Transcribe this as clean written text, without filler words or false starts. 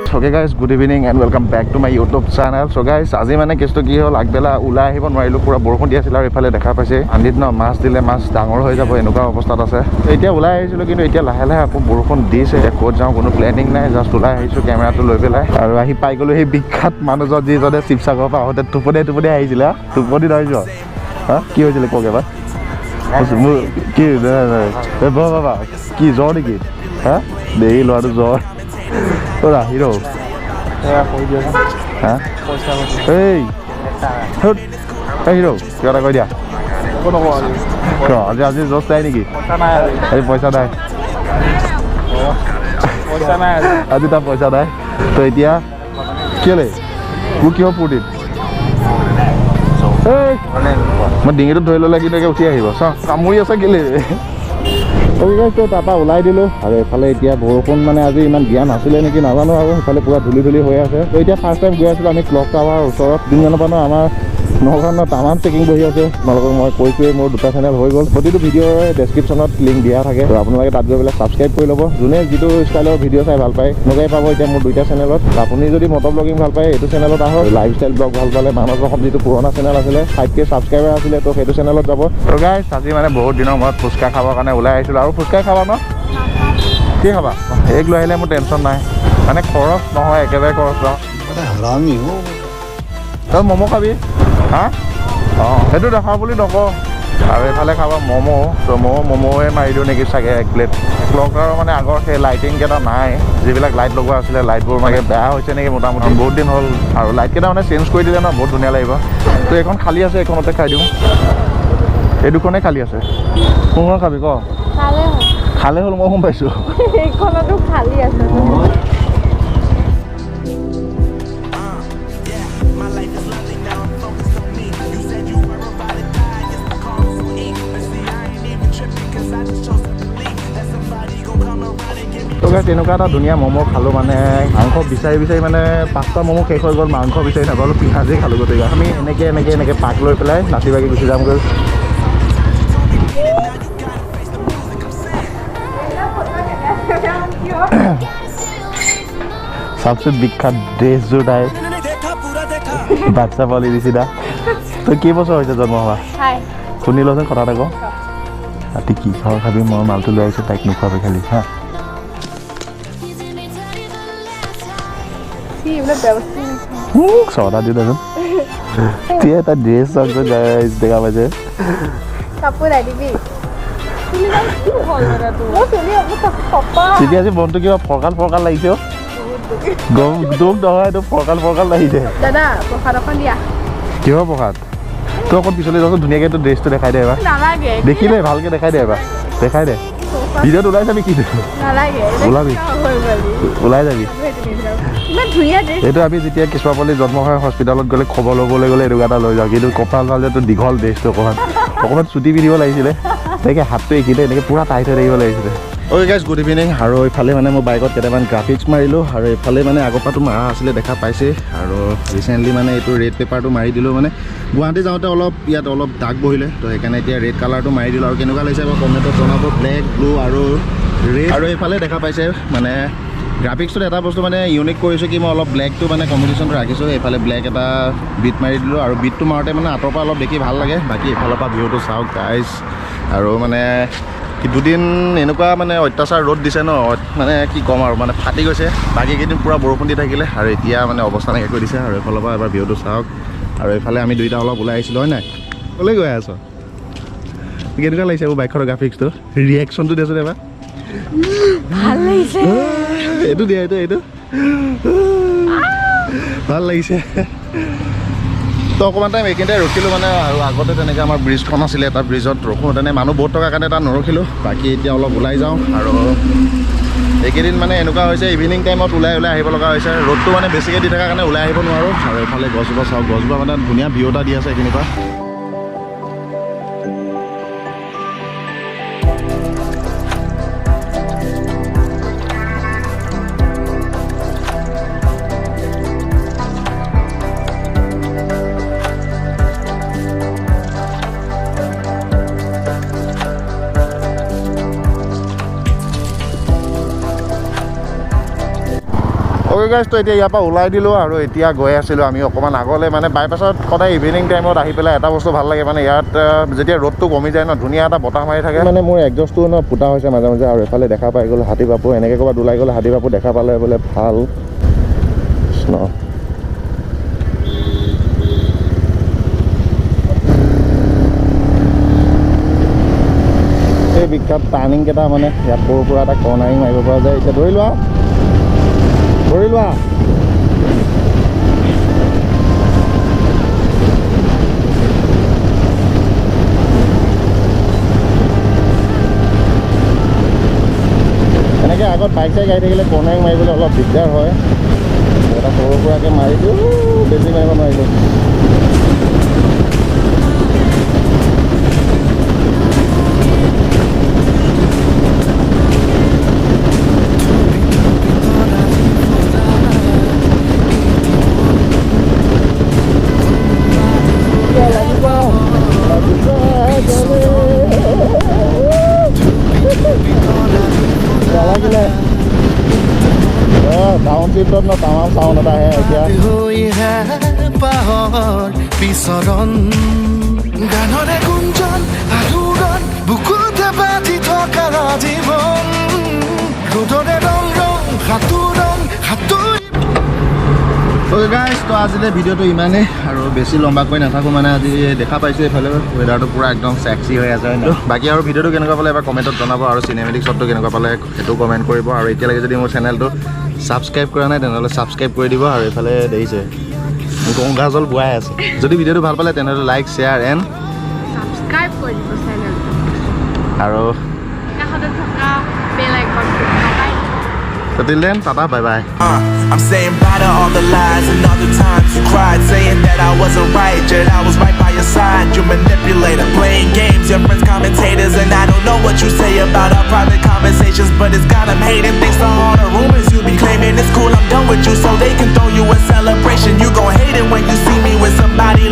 Okay guys, good evening and welcome back to my YouTube channel. So guys, আজি মানে কেছটো কি হ'ল আগবেলা ওলাই আহিব নোৱাৰিলো পুৰা বৰষুণ দি আছিল আৰু এফালে দেখা পাইছে আন্দিত ন মাছ দিলে মাছ ডাঙৰ হৈ যাব এনেকুৱা অৱস্থাত আছে এতিয়া ওলাই আহিছিলো কিন্তু এতিয়া লাহে লাহে আকৌ বৰষুণ দিছে ক'ত যাওঁ কোনো প্লেনিং নাই জাষ্ট ওলাই আহিছো কেমেৰাটো লৈ পেলাই আৰু আহি পাই গ'লো সেই বিখ্যাত মানুহজন যিজনে শিৱসাগৰৰ পৰা আহোঁতে টোপনি আহিছিলে টোপনি ধৰিছ হা কি হৈছিলে কওক এবাৰ কি বাবা কি জ্বৰ নেকি হা দেৰি ল'ৰাটো জ্বৰ হিৰো হা এই হিৰো কিবা এটা কৈ দিয়া আজি আজি জজ নাই নেকি এই পইচা নাই আজি তাৰ পইচা নাই তো এতিয়া কেলে মোৰ কিহৰ ফূৰ্তিত মই ডিঙিটোত ধৰি ল'লে কিন্তু উঠি আহিব চাওঁ কামুৰি আছে কেলে তাৰপৰা ওলাই দিলোঁ আৰু এইফালে এতিয়া বৰষুণ মানে আজি ইমান দিয়া নাছিলে নেকি নাজানো আৰু সেইফালে পুৰা ধূলি হৈ আছে তো এতিয়া ফাৰ্ষ্ট টাইম গৈ আছিলোঁ আমি ক্লক টাৱাৰ ওচৰত দিনজনৰ পৰা আমাৰ নগাঁৱত তামাম চেকিং বহি আছে আপোনালোকক মই কৈছোঁৱেই মোৰ দুটা চেনেল হৈ গ'ল প্ৰতিটো ভিডিঅ'ৰ ডেছক্ৰিপশ্যনত লিংক দিয়া থাকে তো আপোনালোকে তাত গৈ পেলাই ছাবস্ক্ৰাইব কৰি ল'ব যোনে যিটো ষ্টাইলৰ ভিডিঅ' চাই ভাল পায় এনেকুৱাই পাব এতিয়া মোৰ দুইটা চেনেলত আপুনি যদি মটৰ ব্লগিং ভাল পায় এইটো চেনেলত আহক লাইফ ষ্টাইল ব্লগ ভাল পালে মানৱ অসম যিটো পুৰণা চেনেল আছিলে 5K ছাবস্ক্ৰাইবাৰ আছিলে তো সেইটো চেনেলত যাব তো গাইছ আজি মানে বহুত দিনৰ মূৰত ফুচকা খাবৰ কাৰণে ওলাই আহিছিলোঁ আৰু ফুচকা খাবা ন কি খাবা এক লৈ আহিলে মোৰ টেনশ্যন নাই মানে খৰচ নহয় একেবাৰে খৰচ নহয় তই ম'ম' খাবি হা অঁ সেইটো দেখা বুলি নকওঁ আৰু এইফালে খাবা ম'ম' ত' ম'ম'য়ে মাৰি দিওঁ নেকি চাগে এক প্লেট ক্লকাৰ মানে আগৰ সেই লাইটিংকেইটা নাই যিবিলাক লাইট লগোৱা আছিলে লাইটবোৰ মানে বেয়া হৈছে নেকি মোটামুটি বহুত দিন হ'ল আৰু লাইটকেইটা মানে চেঞ্জ কৰি দিলে ন বহুত ধুনীয়া লাগিব তো এইখন খালী আছে এইখনতে খাই দিওঁ এই দুখনেই খালী আছে কোন খাবি ক খালে হ'ল মই গম পাইছোঁ এইখনতো খালী আছে তেনেকুৱা এটা ধুনীয়া ম'ম' খালোঁ মানে মাংস বিচাৰি মানে 5টা ম'ম' শেষ হৈ গ'ল মাংস বিচাৰি নাপালোঁ পিঁয়াজেই খালোঁ গোটেই আমি এনেকৈ পাক লৈ পেলাই নাচি বাগি গুচি যামগৈ সবচে বিখ্যাত ড্ৰেছযোৰ তাই বাচ্চা পোৱালি দিছি দা তই কেইবছৰ হৈছে জন্ম হোৱা শুনি লচোন কথা এটা কওঁ ৰাতি কি খাবি মই মালটো লৈ আহিছোঁ তাইক নোখোৱাবি খালি হা চদা দি দেচোন এটা ড্ৰেছ দেখা পাইছে আজি মনটো কিবা ফৰকাল লাগিছে দুখ নহয় এইটো ফৰকাল লাগিছে কিহৰ প্ৰসাদ তই অকণ পিছলৈ যাচোন ধুনীয়াকৈ তোৰ ড্ৰেছটো দেখাই দে এবাৰ দেখিলে ভালকৈ দেখাই দে এবাৰ দেখাই দে ভিডিঅ'ত ওলাই যাবি কি ওলাবি ওলাই যাবি এইটো আমি যেতিয়া কিছুমান পোৱালি জন্ম হয় হস্পিটেলত গ'লে খবৰ ল'বলৈ গ'লে এনেকুৱা এটা লৈ যাওঁ কিন্তু কপাল ভাল যে তোৰ দীঘল ড্ৰেছটো অকণমান চুটি পিন্ধিব লাগিছিলে তেনেকৈ হাতটো এইখিনিতে এনেকৈ পূৰা টাইট হৈ থাকিব লাগিছিলে অ'কে গাইজ গুড ইভিনিং আৰু এইফালে মানে মই বাইকত কেইটামান গ্ৰাফিক্স মাৰিলোঁ আৰু এইফালে মানে আগৰ পৰাটো মাৰা আছিলে দেখা পাইছে আৰু ৰিচেণ্টলি মানে এইটো ৰেড পেপাৰটো মাৰি দিলোঁ মানে গুৱাহাটী যাওঁতে ইয়াত অলপ দাগ বহিলে তো সেইকাৰণে এতিয়া ৰেড কালাৰটো মাৰি দিলোঁ আৰু কেনেকুৱা লাগিছে বাৰু কমেণ্টত জনাব ব্লেক ব্লু আৰু ৰেড আৰু এইফালে দেখা পাইছে মানে গ্ৰাফিক্সটোত এটা বস্তু মানে ইউনিক কৰিছোঁ কি মই অলপ ব্লেকটো মানে কম্বিনেশ্যনটো ৰাখিছোঁ এইফালে ব্লেক এটা বিট মাৰি দিলোঁ আৰু বিটটো মাৰোঁতে মানে আঁতৰ পৰা অলপ দেখি ভাল লাগে বাকী এইফালৰ পৰা ভিউটো চাওক গাইজ আৰু মানে দুদিন এনেকুৱা মানে অত্যাচাৰ ৰ'দ দিছে ন মানে কি ক'ম আৰু মানে ফাটি গৈছে বাকীকেইদিন পূৰা বৰষুণ দি থাকিলে আৰু এতিয়া মানে অৱস্থা নাইকিয়া কৰি দিছে আৰু এইফালৰ পৰা এবাৰ ভিউটো চাওক আৰু এইফালে আমি দুইটা অলপ ওলাই আহিছিলোঁ হয় নাই ক'লৈ গৈ আছ কেনেকুৱা লাগিছে মোৰ বাইকখনৰ গ্ৰাফিক্সটো ৰিয়েকশ্যনটো দিয়াচোন এবাৰ ভাল লাগিছে এইটো দিয়া এইটো ভাল লাগিছে তো অকণমান টাইম এইখিনিতে ৰখিলোঁ মানে আৰু আগতে তেনেকৈ আমাৰ ব্ৰিজখন আছিলে এটা ব্ৰিজত ৰখোঁ তেনে মানুহ বহুত থকাৰ কাৰণে তাত নৰখিলোঁ বাকী এতিয়া অলপ ওলাই যাওঁ আৰু এইকেইদিন মানে এনেকুৱা হৈছে ইভিনিং টাইমত ওলাই আহিব লগা হৈছে ৰ'দটো মানে বেছিকৈ দি থকাৰ কাৰণে ওলাই আহিব নোৱাৰোঁ আৰু এইফালে গছজোপা চাওক গছজোপা মানে ধুনীয়া ভিউ এটা দি আছে এইখিনিৰ পৰা অ'কে গাইজ, তো এতিয়া ইয়াৰ পৰা ওলাই দিলোঁ আৰু এতিয়া গৈ আছিলোঁ আমি অকণমান আগলৈ। মানে বাইপাছত সদায় ইভিনিং টাইমত আহি পেলাই এটা বস্তু ভাল লাগে, মানে ইয়াত যেতিয়া ৰ'দটো কমি যায় ন, ধুনীয়া এটা বতাহ মাৰি থাকে। মানে মোৰ এক্সজষ্টটো ন ফুটা হৈছে মাজে মাজে, আৰু এফালে দেখা পাই গ'ল হাতী বাপু, এনেকৈ ক'ৰবাত ওলাই গ'লে হাতী বাপু দেখা পালে বোলে ভাল ন। এই বিখ্যাত টাৰ্ণিং কেইটা মানে ইয়াত সৰু সুৰা এটা কৰ্ণাৰিং মাৰিব পৰা যায়। এতিয়া ধৰি লোৱা এনেকৈ আগত বাইক চাইক আহি থাকিলে কৰ্ণাৰিং মাৰিবলৈ অলপ দিগদাৰ হয়। এটা সৰু সুৰাকৈ মাৰি দিওঁ, বেছি মাৰিব নোৱাৰিলোঁ। টাউনশ্বিপত ন তামাম চাউণ্ড এটা আহে এতিয়া। বিচৰণ গানৰে গুঞ্জন আলোড়ন বুকুতে বাজি থকা জীৱন ৰ'দৰে ৰং ৰং সাঁতোৰং সাঁতুৰি। অ'কে গাইজ, তো আজিলৈ ভিডিঅ'টো ইমানেই, আৰু বেছি লম্বাকৈ নাথাকোঁ। মানে আজি দেখা পাইছোঁ এইফালে ৱেডাৰটো পূৰা একদম চেক্সি হৈ আছে হয় ন। বাকী আৰু ভিডিঅ'টো কেনেকুৱা পালে এবাৰ কমেণ্টত জনাব, আৰু চিনেমেটিক শ্বটটো কেনেকুৱা পালে সেইটো কমেণ্ট কৰিব। আৰু এতিয়ালৈকে যদি মোৰ চেনেলটো ছাবস্ক্ৰাইব কৰা নাই তেনেহ'লে ছাবস্ক্ৰাইব কৰি দিব। আৰু এইফালে দেখিছে গংগাজল বোৱাই আছে। যদি ভিডিঅ'টো ভাল পালে তেনেহ'লে লাইক শ্বেয়াৰ এণ্ড সাবস্ক্ৰাইব কৰি দিব চেনেলটো, আৰু কাষতে থকা বেল আইকনটো দবাই দিব। So till then, tata, bye bye. I'm saying bye to all the lies and all the times you cried, saying that I wasn't right, yet I was right by your side. You manipulator, playing games, your friends commentators, and I don't know what you say about our private conversations, but it's got them hating. Thanks to all the rumors you be claiming, it's cool, I'm done with you, so they can throw you a celebration. You gon' hate it when you see me with somebody